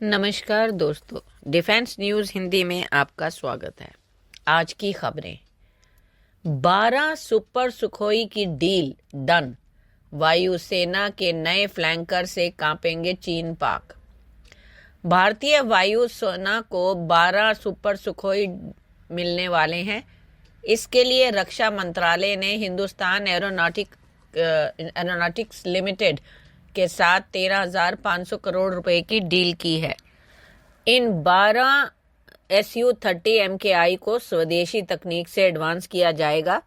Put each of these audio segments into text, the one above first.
नमस्कार दोस्तों, defence news Hindi में आपका स्वागत है। आज की खबरें। 12 सुपर सुखोई की डील डन, वायुसेना के नए फ्लैंकर से कांपेंगे चीन पाक। भारतीय वायुसेना को 12 सुपर सुखोई मिलने वाले हैं। इसके लिए रक्षा मंत्रालय ने हिंदुस्तान एरोनॉटिक्स लिमिटेड के साथ 13,500 करोड़ रुपए की डील की है। इन 12 Su-30 MKI को स्वदेशी तकनीक से एडवांस किया जाएगा,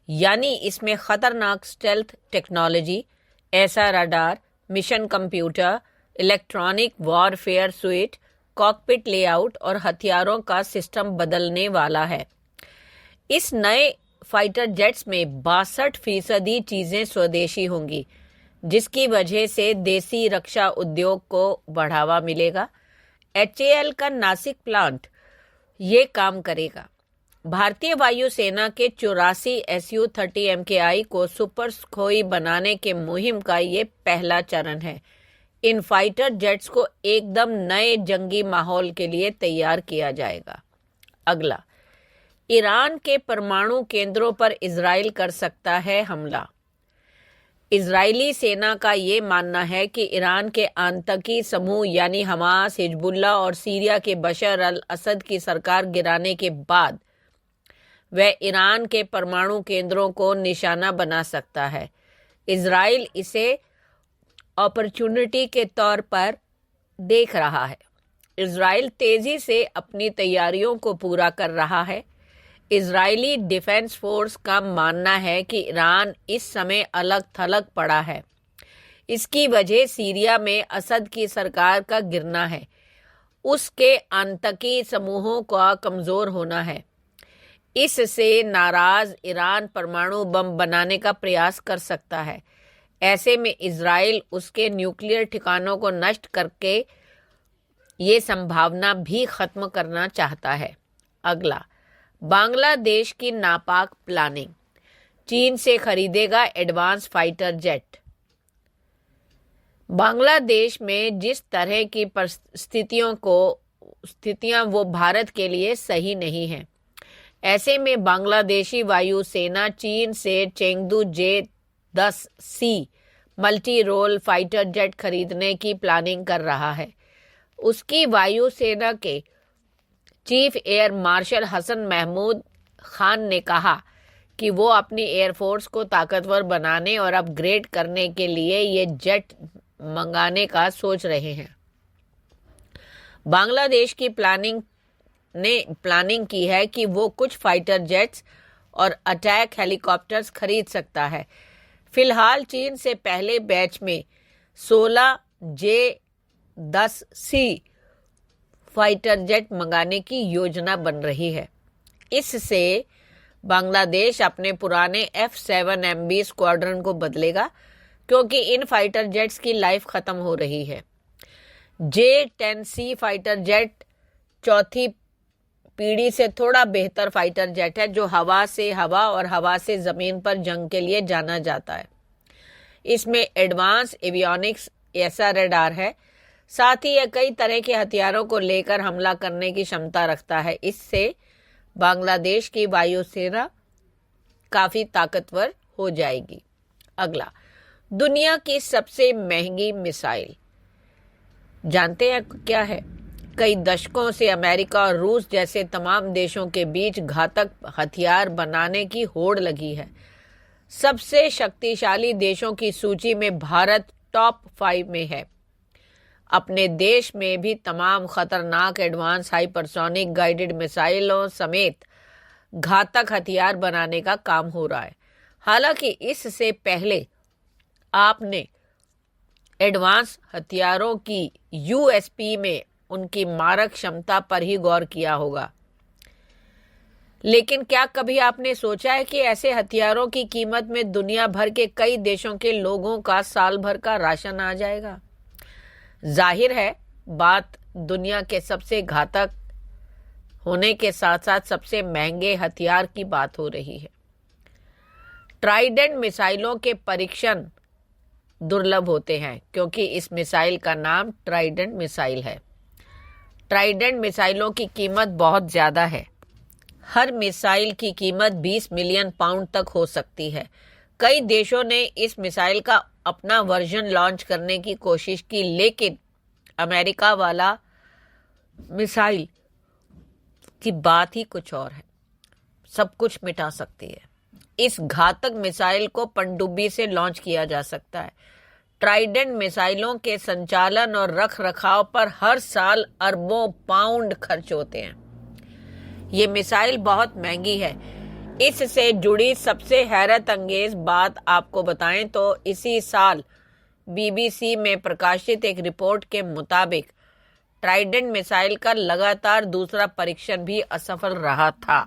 यानी इसमें खतरनाक स्टेल्थ टेक्नोलॉजी, ऐसा radar, mission computer, electronic warfare suite, cockpit layout और हथियारों का सिस्टम बदलने वाला है। इस नए फाइटर जेट्स में 62% चीजें स्वदेशी होंगी, जिसकी वजह से देसी रक्षा उद्योग को बढ़ावा मिलेगा। HAL का नासिक प्लांट ये काम करेगा। भारतीय वायुसेना के 84 Su-30 MKI को सुपर सुखोई बनाने के मुहिम का ये पहला चरण है। इन फाइटर जेट्स को एकदम नए जंगी माहौल के लिए तैयार किया जाएगा। अगला, ईरान के परमाणु केंद्रों पर इजराइल कर सकता है हमला। इजरायली सेना का ये मानना है कि ईरान के आतंकी समूह यानी हमास, हिजबुल्लाह और सीरिया के बशर अल असद की सरकार गिराने के बाद वह ईरान के परमाणु केंद्रों को निशाना बना सकता है। इजराइल इसे अपॉर्चुनिटी के तौर पर देख रहा है। इजराइल तेजी से अपनी तैयारियों को पूरा कर रहा है। इजरायली डिफेंस फोर्स का मानना है कि ईरान इस समय अलग थलग पड़ा है। इसकी वजह सीरिया में असद की सरकार का गिरना है, उसके आतंकी समूहों का कमजोर होना है। इससे नाराज ईरान परमाणु बम बनाने का प्रयास कर सकता है। ऐसे में इजराइल उसके न्यूक्लियर ठिकानों को नष्ट करके ये संभावना भी खत्म करना चाहता है। अगला, बांग्लादेश की नापाक प्लानिंग, चीन से खरीदेगा एडवांस फाइटर जेट। बांग्लादेश में जिस तरह की स्थितियां वो भारत के लिए सही नहीं हैं। ऐसे में बांग्लादेशी वायुसेना चीन से Chengdu J-10C multi role fighter jet खरीदने की प्लानिंग कर रहा है। उसकी वायुसेना के chief air marshal Hasan Mahmood Khan ने कहा कि वो अपनी एयरफोर्स को ताकतवर बनाने और अपग्रेड करने के लिए ये जेट मंगाने का सोच रहे हैं। बांग्लादेश की प्लानिंग की है कि वो कुछ फाइटर जेट्स और अटैक हेलीकॉप्टर्स खरीद सकता है। फिलहाल चीन से पहले बैच में 16 J-10C फाइटर जेट मंगाने की योजना बन रही है। इससे बांग्लादेश अपने पुराने F-7MB स्क्वाड्रन को बदलेगा, क्योंकि इन फाइटर जेट्स की लाइफ खत्म हो रही है। J-10C फाइटर जेट चौथी पीढ़ी से थोड़ा बेहतर फाइटर जेट है, जो हवा से हवा और हवा से जमीन पर जंग के लिए जाना जाता है। इसमें एडवांस एवियोनिक्स ऐसा रडार है, साथ ही यह कई तरह के हथियारों को लेकर हमला करने की क्षमता रखता है। इससे बांग्लादेश की वायुसेना काफी ताकतवर हो जाएगी। अगला, दुनिया की सबसे महंगी मिसाइल जानते हैं क्या है? कई दशकों से अमेरिका और रूस जैसे तमाम देशों के बीच घातक हथियार बनाने की होड़ लगी है। सबसे शक्तिशाली देशों की सूची में भारत टॉप 5 में है। अपने देश में भी तमाम खतरनाक एडवांस हाइपरसोनिक गाइडेड मिसाइलों समेत घातक हथियार बनाने का काम हो रहा है। हालांकि इससे पहले आपने एडवांस हथियारों की USP में उनकी मारक क्षमता पर ही गौर किया होगा। लेकिन क्या कभी आपने सोचा है कि ऐसे हथियारों की कीमत में दुनिया भर के कई देशों के लोगों का साल भर का राशन आ जाएगा? जाहिर है, बात दुनिया के सबसे घातक होने के साथ साथ सबसे महंगे हथियार की बात हो रही है। ट्राइडेंट मिसाइलों के परीक्षण दुर्लभ होते हैं क्योंकि इस मिसाइल का नाम ट्राइडेंट मिसाइल है। ट्राइडेंट मिसाइलों की कीमत बहुत ज़्यादा है। हर मिसाइल की कीमत 20 मिलियन पाउंड तक हो सकती है। कई देशों ने इस मिसाइल का अपना वर्जन लॉन्च करने की कोशिश की, लेकिन अमेरिका वाला मिसाइल की बात ही कुछ और है, सब कुछ मिटा सकती है। इस घातक मिसाइल को पनडुब्बी से लॉन्च किया जा सकता है। ट्राइडेंट मिसाइलों के संचालन और रख रखाव पर हर साल अरबों पाउंड खर्च होते हैं। ये मिसाइल बहुत महंगी है। इससे जुड़ी सबसे हैरत अंगेज बात आपको बताएं तो इसी साल BBC में प्रकाशित एक रिपोर्ट के मुताबिक ट्राइडेंट मिसाइल का लगातार दूसरा परीक्षण भी असफल रहा था।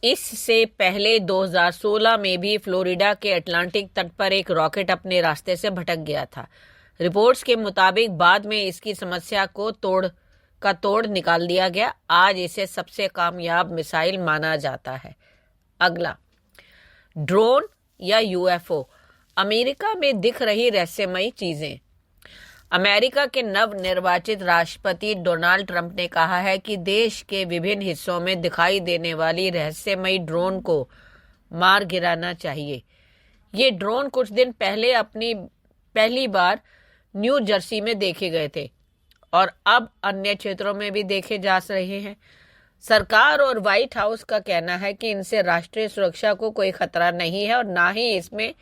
इससे पहले 2016 में भी फ्लोरिडा के अटलांटिक तट पर एक रॉकेट अपने रास्ते से भटक गया था। रिपोर्ट्स के मुताबिक बाद में इसकी समस्या को तोड़ निकाल दिया गया। आज इसे सबसे कामयाब मिसाइल माना जाता है। अगला, ड्रोन या UFO, अमेरिका में दिख रही रहस्यमयी चीजें। अमेरिका के नवनिर्वाचित राष्ट्रपति डोनाल्ड ट्रंप ने कहा है कि देश के विभिन्न हिस्सों में दिखाई देने वाली रहस्यमयी ड्रोन को मार गिराना चाहिए। ये ड्रोन कुछ दिन पहले अपनी पहली बार न्यू जर्सी में देखे गए थे और अब अन्य क्षेत्रों में भी देखे जा रहे हैं। सरकार और व्हाइट हाउस का कहना है कि इनसे राष्ट्रीय सुरक्षा को कोई खतरा नहीं है और ना ही इसमें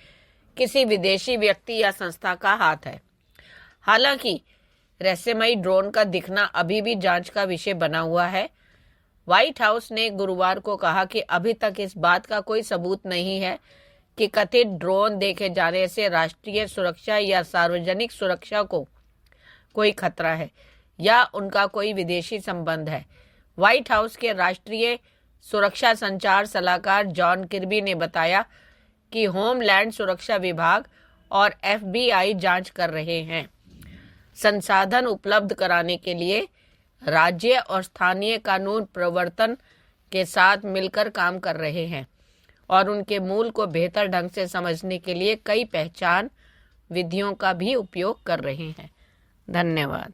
किसी विदेशी व्यक्ति या संस्था का हाथ है। हालांकि रहस्यमयी ड्रोन का दिखना अभी भी जांच का विषय बना हुआ है। व्हाइट हाउस ने गुरुवार को कहा कि अभी तक इस बात का कोई सबूत नहीं है कि कथित ड्रोन देखे जाने से राष्ट्रीय सुरक्षा या सार्वजनिक सुरक्षा को कोई खतरा है या उनका कोई विदेशी संबंध है। व्हाइट हाउस के राष्ट्रीय सुरक्षा संचार सलाहकार जॉन किर्बी ने बताया कि होमलैंड सुरक्षा विभाग और FBI जांच कर रहे हैं, संसाधन उपलब्ध कराने के लिए राज्य और स्थानीय कानून प्रवर्तन के साथ मिलकर काम कर रहे हैं और उनके मूल को बेहतर ढंग से समझने के लिए कई पहचान विधियों का भी उपयोग कर रहे हैं। धन्यवाद।